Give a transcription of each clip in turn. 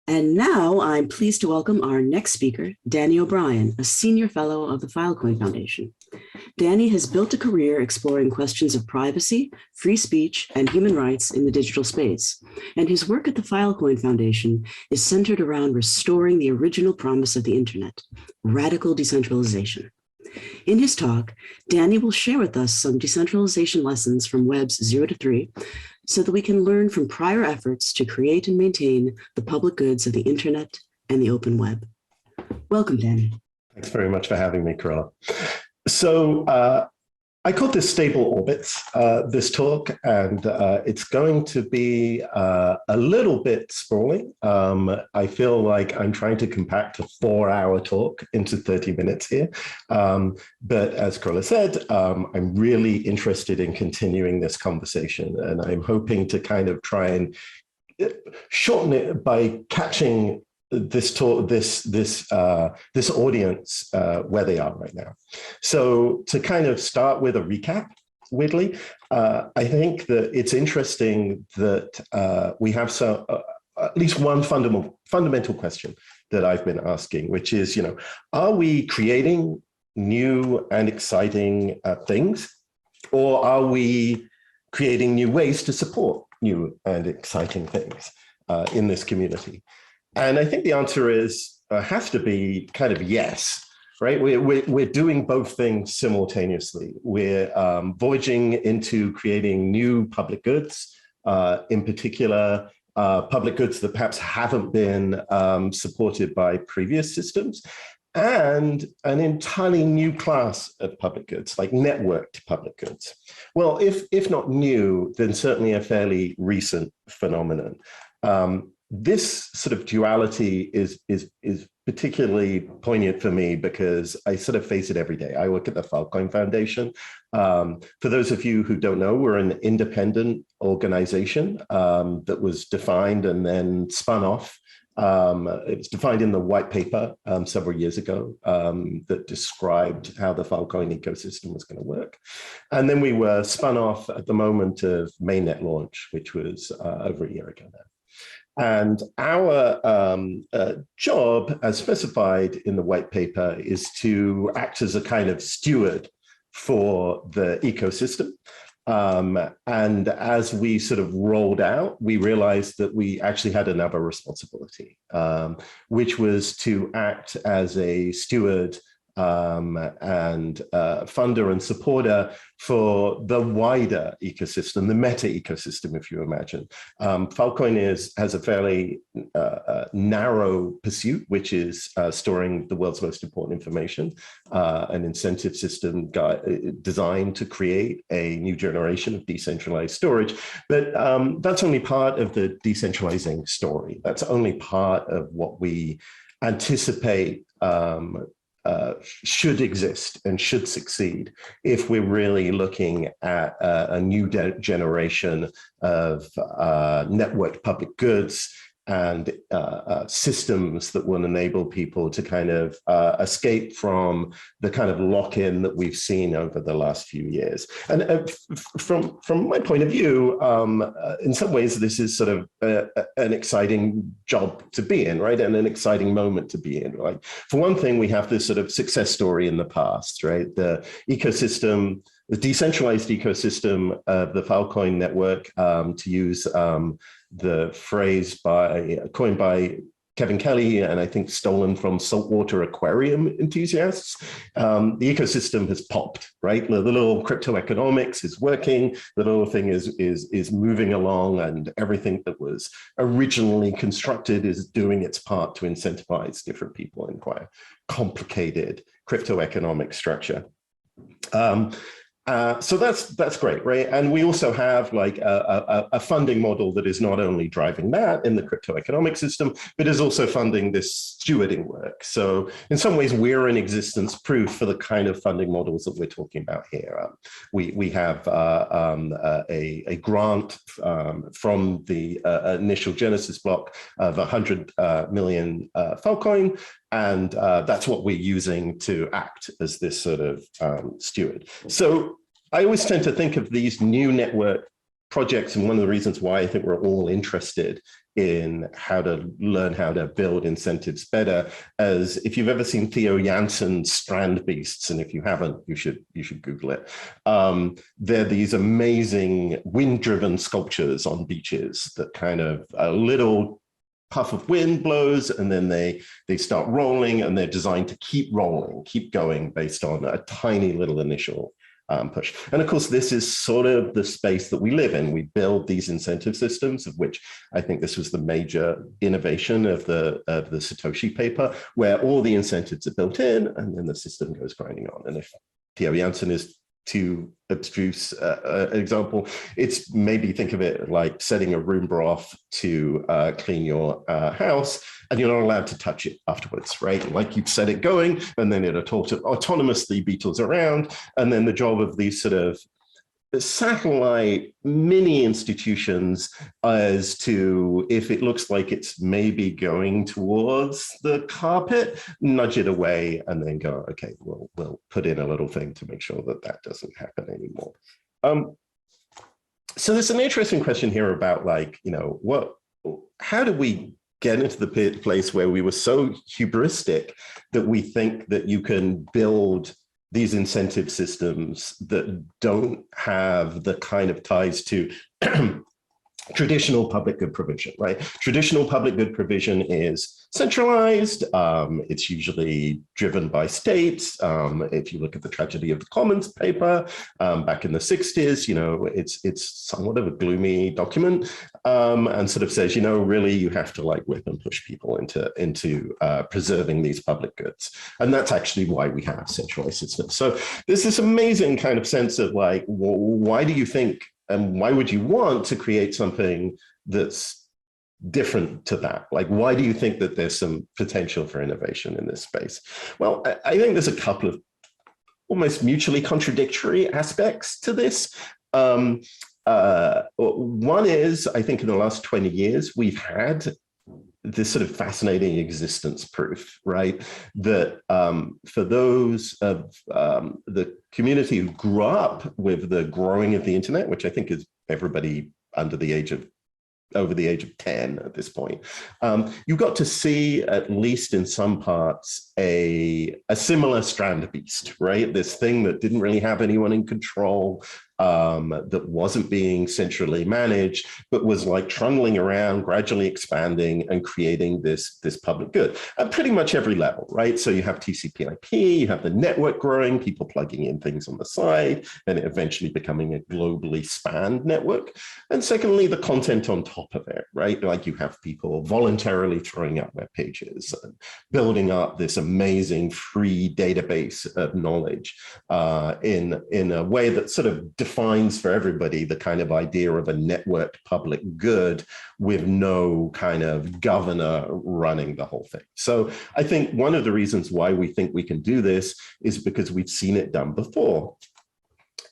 And now I'm pleased to welcome our next speaker, Danny O'Brien, a senior fellow of the Filecoin Foundation. Danny has built a career exploring questions of privacy, free speech, and human rights in the digital space. And his work at the Filecoin Foundation is centered around restoring the original promise of the internet, radical decentralization. In his talk, Danny will share with us some decentralization lessons from Webs 0 to 3, so that we can learn from prior efforts to create and maintain the public goods of the internet and the open web. Welcome, Danny. Thanks very much for having me, Carla. So I called this Stable Orbits, this talk, and it's going to be a little bit sprawling. I feel like I'm trying to compact a 4-hour talk into 30 minutes here. But as Carla said, I'm really interested in continuing this conversation, and I'm hoping to kind of try and shorten it by catching this talk, this audience where they are right now. So to kind of start with a recap, weirdly, I think that it's interesting that we have at least one fundamental question that I've been asking, which is, are we creating new and exciting things, or are we creating new ways to support new and exciting things in this community? And I think the answer is has to be kind of yes, right? We're doing both things simultaneously. We're voyaging into creating new public goods, in particular, public goods that perhaps haven't been supported by previous systems, and an entirely new class of public goods, like networked public goods. Well, if not new, then certainly a fairly recent phenomenon. This sort of duality is particularly poignant for me because I sort of face it every day. I work at the Filecoin Foundation. For those of you who don't know, we're an independent organization that was defined and then spun off. It was defined in the white paper several years ago that described how the Filecoin ecosystem was going to work. And then we were spun off at the moment of mainnet launch, which was over a year ago now. And our job, as specified in the white paper, is to act as a kind of steward for the ecosystem. And as we sort of rolled out, we realized that we actually had another responsibility, which was to act as a steward and funder and supporter for the wider ecosystem, the meta ecosystem, if you imagine. Filecoin has a fairly narrow pursuit, which is storing the world's most important information, an incentive system designed to create a new generation of decentralized storage. But that's only part of the decentralizing story. That's only part of what we anticipate should exist and should succeed if we're really looking at a new generation of networked public goods and systems that will enable people to kind of escape from the kind of lock-in that we've seen over the last few years. And from my point of view, in some ways, this is sort of an exciting job to be in, right? And an exciting moment to be in, right? For one thing, we have this sort of success story in the past, right? The ecosystem, the decentralized ecosystem of the Filecoin network, to use the phrase coined by Kevin Kelly, and I think stolen from saltwater aquarium enthusiasts. The ecosystem has popped, right? The little crypto economics is working. The little thing is moving along, and everything that was originally constructed is doing its part to incentivize different people in quite a complicated crypto economic structure. So that's great, right? And we also have like a funding model that is not only driving that in the crypto economic system, but is also funding this stewarding work. So in some ways, we're an existence proof for the kind of funding models that we're talking about here. We have a grant from the initial Genesis block of 100 million Filecoin. And that's what we're using to act as this sort of steward. So I always tend to think of these new network projects, and one of the reasons why I think we're all interested in how to learn how to build incentives better, as if you've ever seen Theo Janssen's Strand Beasts, and if you haven't, you should Google it. They're these amazing wind-driven sculptures on beaches that kind of a little puff of wind blows and then they start rolling, and they're designed to keep rolling, keep going based on a tiny little initial push. And of course, this is sort of the space that we live in. We build these incentive systems, of which I think this was the major innovation of the Satoshi paper, where all the incentives are built in and then the system goes grinding on. And if Theo Janssen is too abstruse example, it's maybe think of it like setting a room broth to clean your house, and you're not allowed to touch it afterwards, right? Like you set it going, and then it autonomously beetles around, and then the job of these sort of satellite mini institutions as to, if it looks like it's maybe going towards the carpet, nudge it away and then go, okay, we'll put in a little thing to make sure that that doesn't happen anymore. So there's an interesting question here about, like, you know, how do we get into the place where we were so hubristic that we think that you can build these incentive systems that don't have the kind of ties to traditional public good provision, right? Traditional public good provision is centralized. It's usually driven by states. If you look at the Tragedy of the Commons paper back in the 60s, you know, it's somewhat of a gloomy document, and sort of says, you know, really you have to like whip and push people into preserving these public goods. And that's actually why we have centralized systems. So there's this amazing kind of sense of like, well, why do you think, and why would you want to create something that's different to that? Like, why do you think that there's some potential for innovation in this space? Well, I think there's a couple of almost mutually contradictory aspects to this. One is, I think in the last 20 years, we've had this sort of fascinating existence proof, right? That for those of the community who grew up with the growing of the internet, which I think is everybody over the age of 10 at this point, you got to see, at least in some parts, a similar strand beast, right? This thing that didn't really have anyone in control, that wasn't being centrally managed, but was like trundling around, gradually expanding and creating this public good at pretty much every level, right? So you have TCP/IP, you have the network growing, people plugging in things on the side, and it eventually becoming a globally spanned network. And secondly, the content on top of it, right? Like you have people voluntarily throwing up web pages and building up this amazing free database of knowledge in a way that sort of defines for everybody the kind of idea of a networked public good with no kind of governor running the whole thing. So I think one of the reasons why we think we can do this is because we've seen it done before.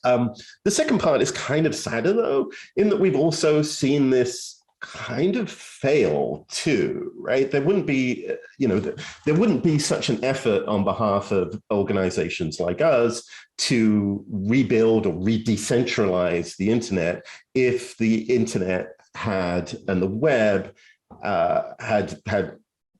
The second part is kind of sadder, though, in that we've also seen this kind of fail too, right? There wouldn't be, you know, there wouldn't be such an effort on behalf of organizations like us to rebuild or re-decentralize the internet if the internet had, and the web had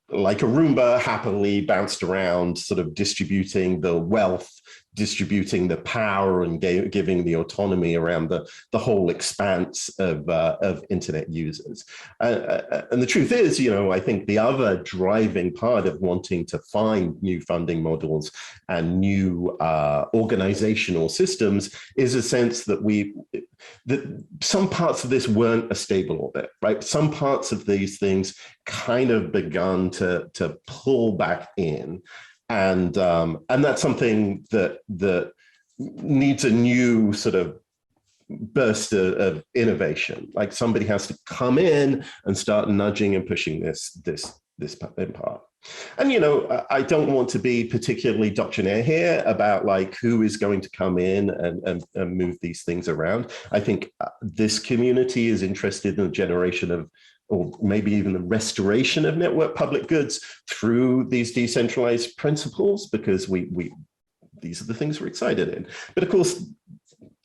like a Roomba happily bounced around, sort of distributing the wealth, distributing the power, and giving the autonomy around the whole expanse of internet users. And the truth is, you know, I think the other driving part of wanting to find new funding models and new organizational systems is a sense that that some parts of this weren't a stable orbit, right? Some parts of these things kind of begun to pull back in. And that's something that needs a new sort of burst of innovation. Like somebody has to come in and start nudging and pushing this in part. And, you know, I don't want to be particularly doctrinaire here about like who is going to come in and move these things around. I think this community is interested in the generation of, or maybe even the restoration of network public goods through these decentralized principles, because these are the things we're excited in. But of course,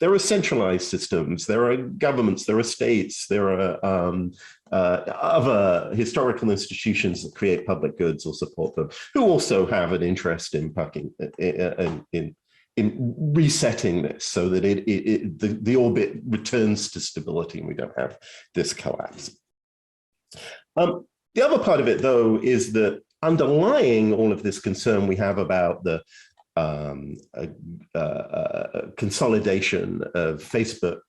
There are centralized systems, there are governments, there are states, there are other historical institutions that create public goods or support them, who also have an interest in resetting this so that the orbit returns to stability and we don't have this collapse. The other part of it, though, is that underlying all of this concern we have about the consolidation of Facebook,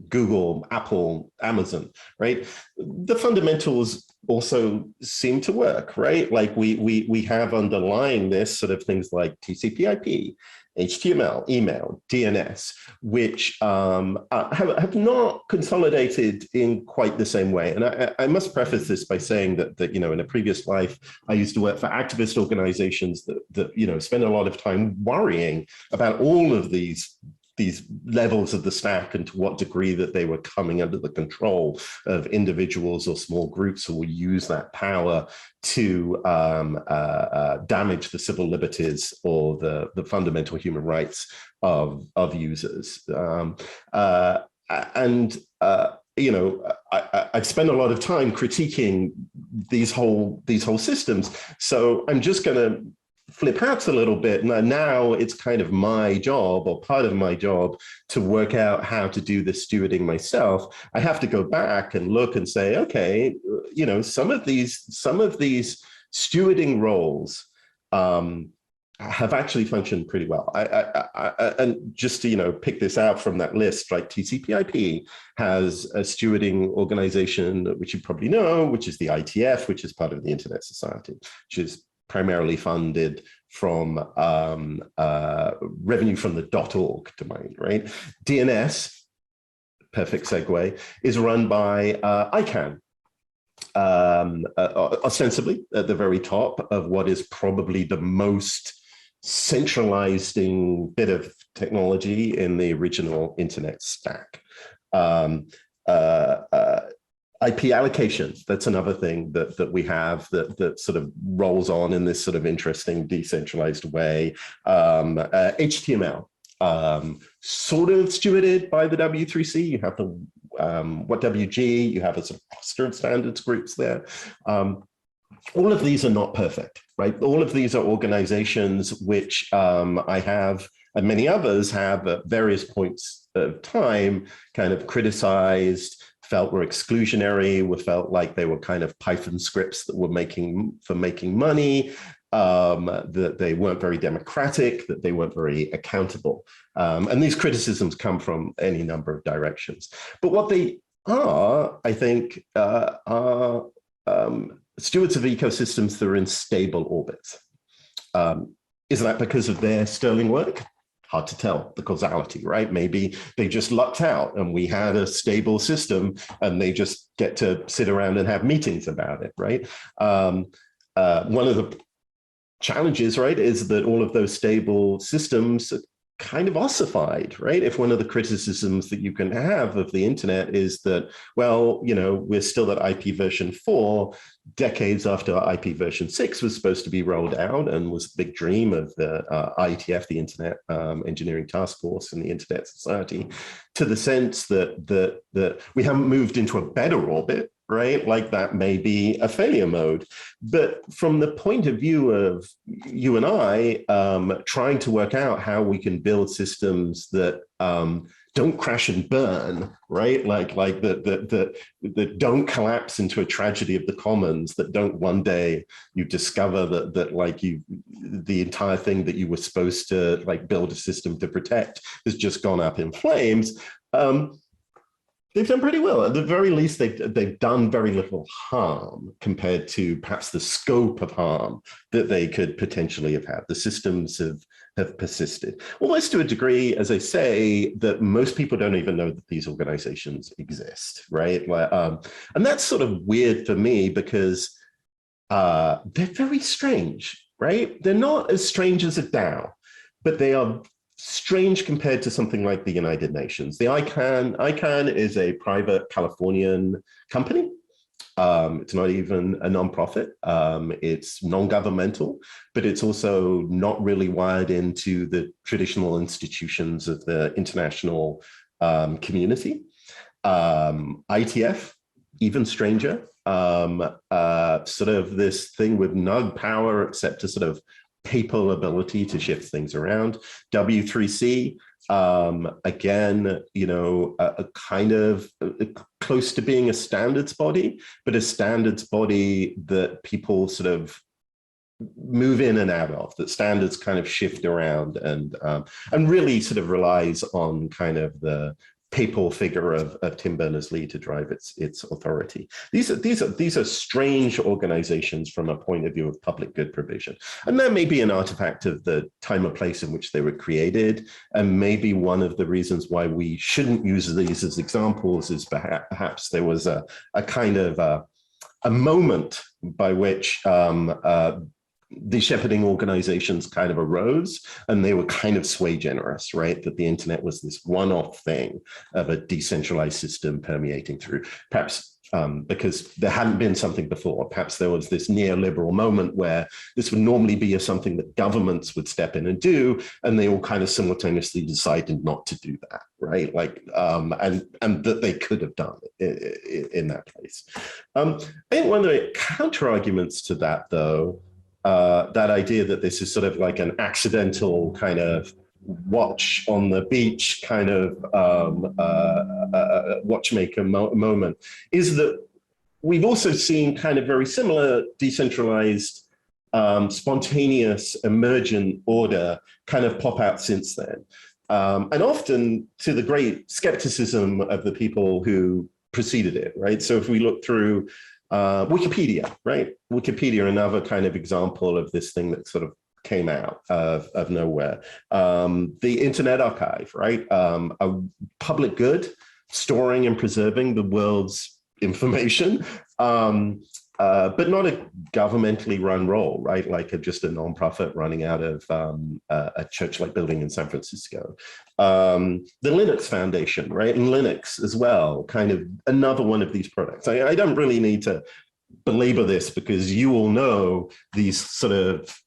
Google, Apple, Amazon, right? The fundamentals also seem to work, right? Like we have underlying this sort of things like TCP/IP, HTML, email, DNS, which have not consolidated in quite the same way. And I must preface this by saying that in a previous life, I used to work for activist organizations that spend a lot of time worrying about all of these levels of the stack and to what degree that they were coming under the control of individuals or small groups who will use that power to damage the civil liberties or the fundamental human rights of users. I've spent a lot of time critiquing these whole systems. So I'm just going to flip out a little bit. Now it's kind of my job, or part of my job, to work out how to do this stewarding myself. I have to go back and look and say, okay, some of these stewarding roles have actually functioned pretty well. And just to pick this out from that list, right? TCP/IP has a stewarding organization, which you probably know, which is the ITF, which is part of the Internet Society, which is primarily funded from revenue from the .org domain, right? DNS, perfect segue, is run by ICANN, ostensibly at the very top of what is probably the most centralizing bit of technology in the original internet stack. IP allocations, that's another thing that we have that sort of rolls on in this sort of interesting decentralized way. HTML, sort of stewarded by the W3C. You have the WG, you have a sort of cluster of standards groups there. All of these are not perfect, right? All of these are organizations which I have, and many others have at various points of time kind of criticized, felt were exclusionary, felt like they were kind of Python scripts that were making money, that they weren't very democratic, that they weren't very accountable. And these criticisms come from any number of directions. But what they are, I think, are stewards of ecosystems that are in stable orbits. Is that because of their sterling work? Hard to tell, the causality, right? Maybe they just lucked out and we had a stable system and they just get to sit around and have meetings about it, right? One of the challenges, right, is that all of those stable systems are kind of ossified, right? If one of the criticisms that you can have of the internet is that, well, we're still at IP version 4, decades after IP version 6 was supposed to be rolled out and was a big dream of the IETF, the Internet Engineering Task Force and the Internet Society, to the sense that we haven't moved into a better orbit, right? Like that may be a failure mode. But from the point of view of you and I trying to work out how we can build systems that don't crash and burn, right? Like that don't collapse into a tragedy of the commons, that don't one day you discover that like the entire thing that you were supposed to like build a system to protect has just gone up in flames. They've done pretty well. At the very least, they've done very little harm compared to perhaps the scope of harm that they could potentially have had. The systems have persisted, almost to a degree, as I say, that most people don't even know that these organizations exist, right? And that's sort of weird for me because they're very strange, right? They're not as strange as a DAO, but they are strange compared to something like the United Nations. The ICANN is a private Californian company. It's not even a nonprofit. It's non-governmental, but it's also not really wired into the traditional institutions of the international community. ITF, even stranger, sort of this thing with no power except to sort of papal ability to shift things around. W3C, again, you know, a kind of close to being a standards body, but a standards body that people sort of move in and out of, that standards kind of shift around, and really sort of relies on kind of the papal figure of Tim Berners-Lee to drive its authority. These are strange organizations from a point of view of public good provision. And that may be an artifact of the time and place in which they were created. And maybe one of the reasons why we shouldn't use these as examples is perhaps there was a kind of a moment by which the shepherding organizations kind of arose, and they were kind of sui generis, right? That the internet was this one-off thing of a decentralized system permeating through, perhaps because there hadn't been something before. Perhaps there was this neoliberal moment where this would normally be something that governments would step in and do, and they all kind of simultaneously decided not to do that, right? Like, and that they could have done it in that place. I think one of the counter arguments to that, though, that idea that this is sort of like an accidental kind of watch on the beach kind of watchmaker moment, is that we've also seen kind of very similar decentralized, spontaneous, emergent order kind of pop out since then. And often to the great skepticism of the people who preceded it, right? So if we look through Wikipedia, right? Wikipedia, another kind of example of this thing that sort of came out of nowhere. The Internet Archive, right? A public good, storing and preserving the world's information, but not a governmentally run role, right? Like just a nonprofit running out of a church-like building in San Francisco. The Linux Foundation, right? And Linux as well, kind of another one of these products. I don't really need to belabor this because you all know these sort of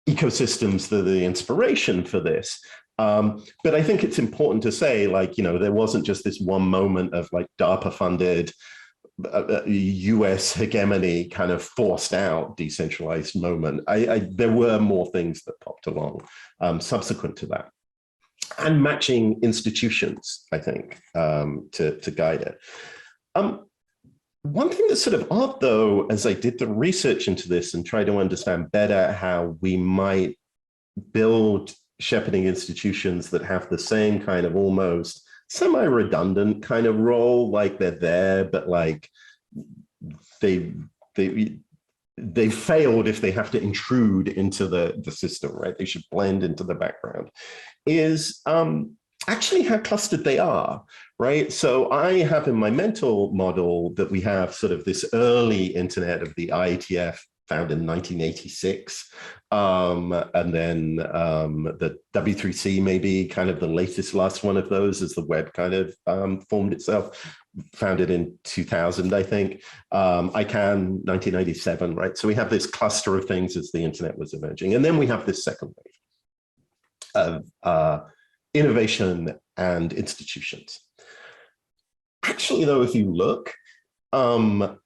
ecosystems that are the inspiration for this. But I think it's important to say, like, you know, there wasn't just this one moment of like DARPA-funded US hegemony kind of forced out decentralized moment. There were more things that popped along subsequent to that. And matching institutions, I think, to guide it. One thing that's sort of odd, though, as I did the research into this and try to understand better how we might build shepherding institutions that have the same kind of almost semi-redundant kind of role, like they're there, but like they failed if they have to intrude into the system, right? They should blend into the background, is actually how clustered they are, right? So I have in my mental model that we have sort of this early internet of the IETF founded in 1986. And then the W3C may be kind of the last one of those as the web kind of formed itself, founded in 2000, I think. ICANN, 1997, right? So we have this cluster of things as the internet was emerging. And then we have this second wave of innovation and institutions. Actually, though, if you look, the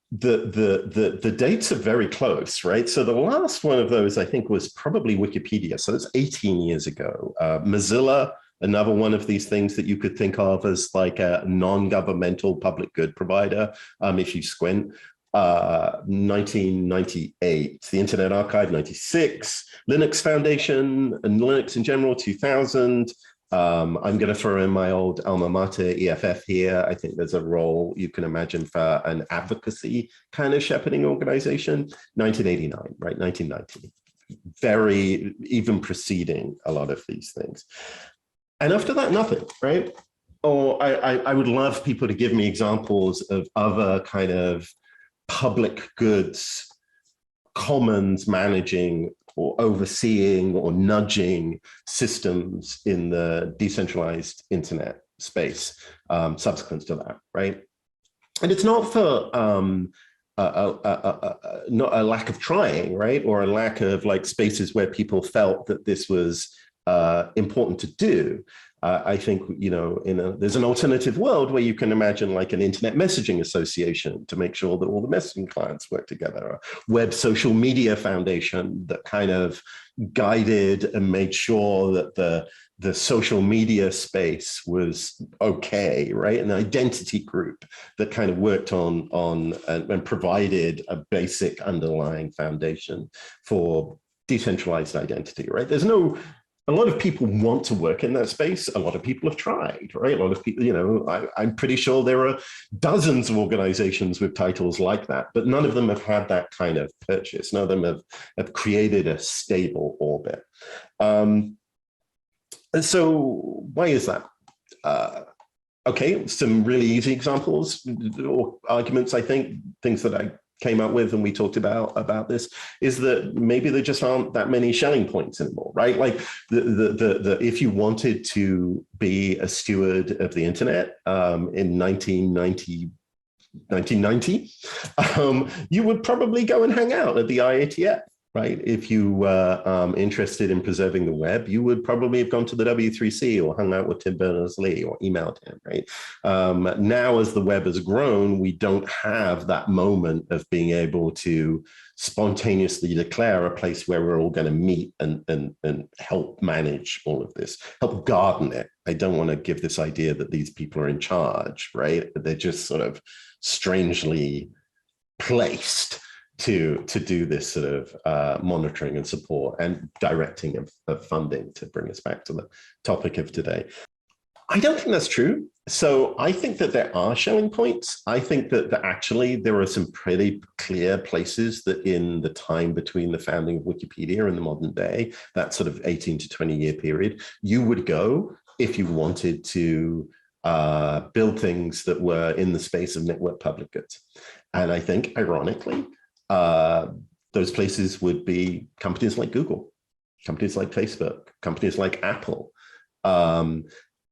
dates are very close, right? So the last one of those, I think, was probably Wikipedia. So it's 18 years ago. Mozilla, another one of these things that you could think of as like a non-governmental public good provider, if you squint. 1998, the Internet Archive, 96, Linux Foundation and Linux in general, 2000. I'm going to throw in my old alma mater, EFF, here. I think there's a role you can imagine for an advocacy kind of shepherding organization. 1989, right? 1990. Very, even preceding a lot of these things. And after that, nothing, right? Or I would love people to give me examples of other kind of public goods, commons managing or overseeing or nudging systems in the decentralized internet space subsequent to that, right? And it's not for not a lack of trying, right? Or a lack of like spaces where people felt that this was important to do. I think, there's an alternative world where you can imagine like an internet messaging association to make sure that all the messaging clients work together, a web social media foundation that kind of guided and made sure that the social media space was okay, right? An identity group that kind of worked on and provided a basic underlying foundation for decentralized identity, right? A lot of people want to work in that space. A lot of people have tried, right? A lot of people, I'm pretty sure there are dozens of organizations with titles like that, but none of them have had that kind of purchase. None of them have created a stable orbit. And so why is that? Okay, some really easy examples or arguments, I think, things that I came up with and we talked about this, is that maybe there just aren't that many Schelling points anymore, right? Like if you wanted to be a steward of the internet in 1990, you would probably go and hang out at the IATF, right? If you were interested in preserving the web, you would probably have gone to the W3C or hung out with Tim Berners-Lee or emailed him, right? Now, as the web has grown, we don't have that moment of being able to spontaneously declare a place where we're all going to meet and help manage all of this, help garden it. I don't want to give this idea that these people are in charge, right? They're just sort of strangely placed to do this sort of monitoring and support and directing of funding, to bring us back to the topic of today. I don't think that's true. So I think that there are Schelling points. I think that actually there are some pretty clear places that in the time between the founding of Wikipedia and the modern day, that sort of 18 to 20 year period, you would go if you wanted to build things that were in the space of network public goods. And I think, ironically, those places would be companies like Google, companies like Facebook, companies like Apple. And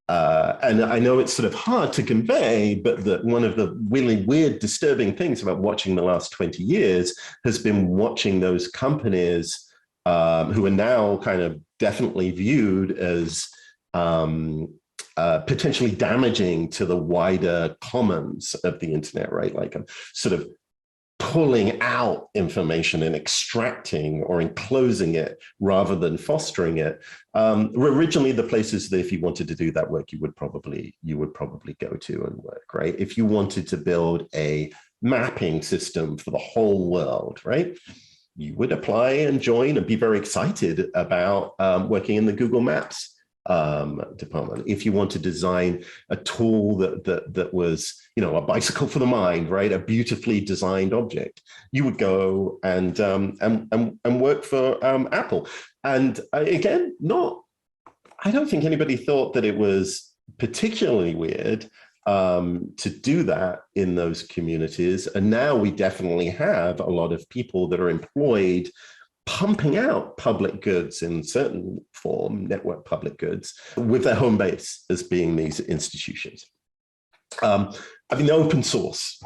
I know it's sort of hard to convey, but that one of the really weird, disturbing things about watching the last 20 years has been watching those companies who are now kind of definitely viewed as potentially damaging to the wider commons of the internet, right? Like a sort of pulling out information and extracting or enclosing it rather than fostering it, were originally the places that if you wanted to do that work, you would probably go to and work, right? If you wanted to build a mapping system for the whole world, right, you would apply and join and be very excited about working in the Google Maps department. If you want to design a tool that was, a bicycle for the mind, right, a beautifully designed object, you would go and work for Apple. And again, I don't think anybody thought that it was particularly weird to do that in those communities. And now we definitely have a lot of people that are employed pumping out public goods in certain form, network public goods, with their home base as being these institutions. The open source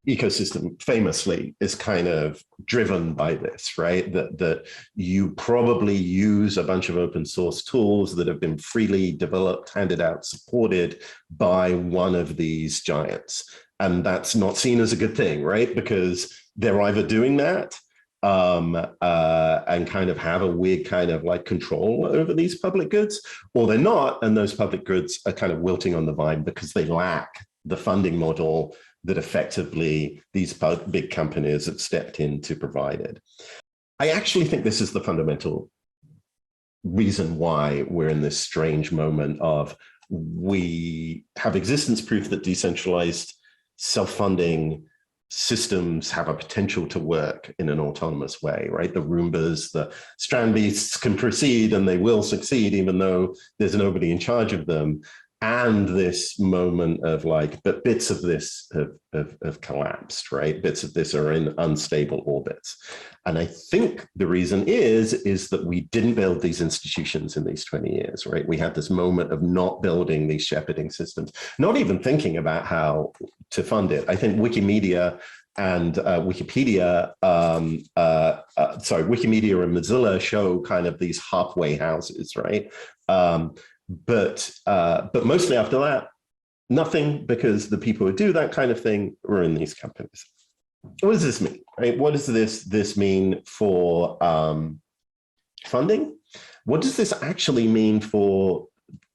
ecosystem famously is kind of driven by this, right? That you probably use a bunch of open source tools that have been freely developed, handed out, supported by one of these giants. And that's not seen as a good thing, right? Because they're either doing that and kind of have a weird kind of like control over these public goods, or they're not, and those public goods are kind of wilting on the vine because they lack the funding model that effectively these big companies have stepped in to provide it. I actually think this is the fundamental reason why we're in this strange moment of we have existence proof that decentralized self-funding systems have a potential to work in an autonomous way, right? The Roombas, the Strand Beasts can proceed and they will succeed even though there's nobody in charge of them. And this moment of like, but bits of this have collapsed, right? Bits of this are in unstable orbits. And I think the reason is that we didn't build these institutions in these 20 years, right? We had this moment of not building these shepherding systems, not even thinking about how to fund it. I think Wikimedia and Wikipedia, Wikimedia and Mozilla show kind of these halfway houses, right? But mostly after that, nothing, because the people who do that kind of thing are in these companies. What does this mean, right? What does this mean for funding? What does this actually mean for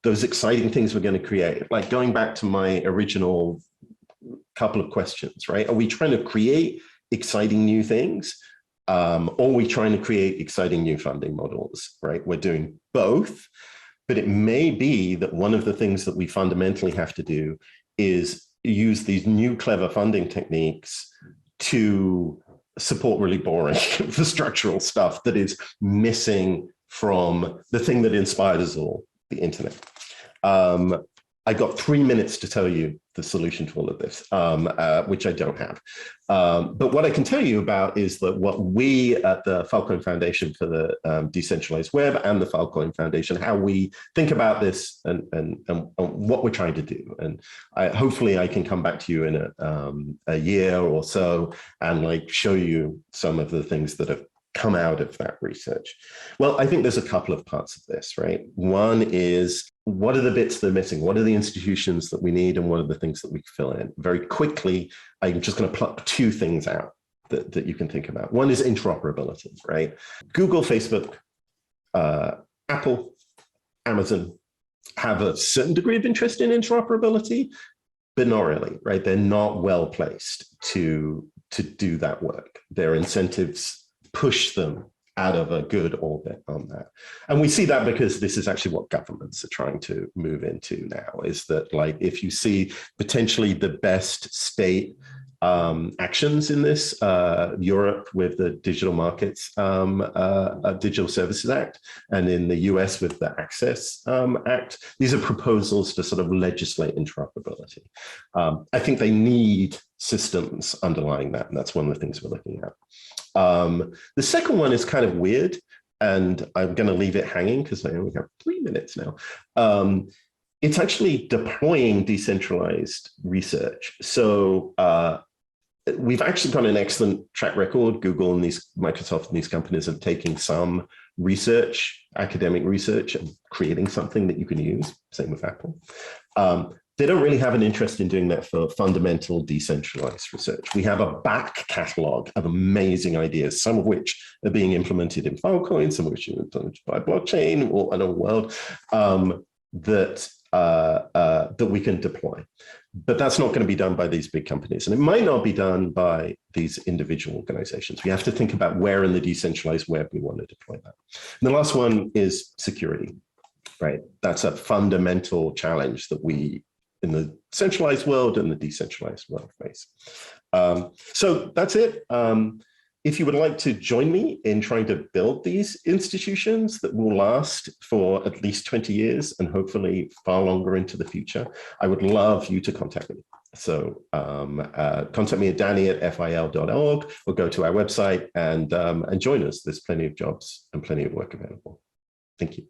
those exciting things we're going to create? Like going back to my original couple of questions, right? Are we trying to create exciting new things? Or are we trying to create exciting new funding models, right? We're doing both, but it may be that one of the things that we fundamentally have to do is use these new clever funding techniques to support really boring infrastructural stuff that is missing from the thing that inspired us all, the internet. I got 3 minutes to tell you the solution to all of this, which I don't have. But what I can tell you about is that what we at the Filecoin Foundation for the Decentralized Web and the Filecoin Foundation, how we think about this and what we're trying to do. And hopefully I can come back to you in a year or so and like show you some of the things that have come out of that research. Well, I think there's a couple of parts of this, right? One is, what are the bits that are missing? What are the institutions that we need? And what are the things that we can fill in? Very quickly, I'm just going to pluck two things out that you can think about. One is interoperability, right? Google, Facebook, Apple, Amazon have a certain degree of interest in interoperability, but not really, right? They're not well placed to do that work. Their incentives push them out of a good orbit on that. And we see that because this is actually what governments are trying to move into now, is that like, if you see potentially the best state actions in this, Europe with the Digital Markets, Digital Services Act, and in the US with the Access Act, these are proposals to sort of legislate interoperability. I think they need systems underlying that, and that's one of the things we're looking at. The second one is kind of weird, and I'm going to leave it hanging because I only have 3 minutes now. It's actually deploying decentralized research. So we've actually got an excellent track record. Google and Microsoft and these companies are taking some research, academic research, and creating something that you can use. Same with Apple. They don't really have an interest in doing that for fundamental decentralized research. We have a back catalog of amazing ideas, some of which are being implemented in Filecoin, some of which are implemented by blockchain or another world, that we can deploy. But that's not going to be done by these big companies. And it might not be done by these individual organizations. We have to think about where in the decentralized web we want to deploy that. And the last one is security, right? That's a fundamental challenge that we, in the centralized world and the decentralized world, face. So that's it. If you would like to join me in trying to build these institutions that will last for at least 20 years and hopefully far longer into the future, I would love you to contact me. So contact me at danny@fil.org, or go to our website and join us. There's plenty of jobs and plenty of work available. Thank you.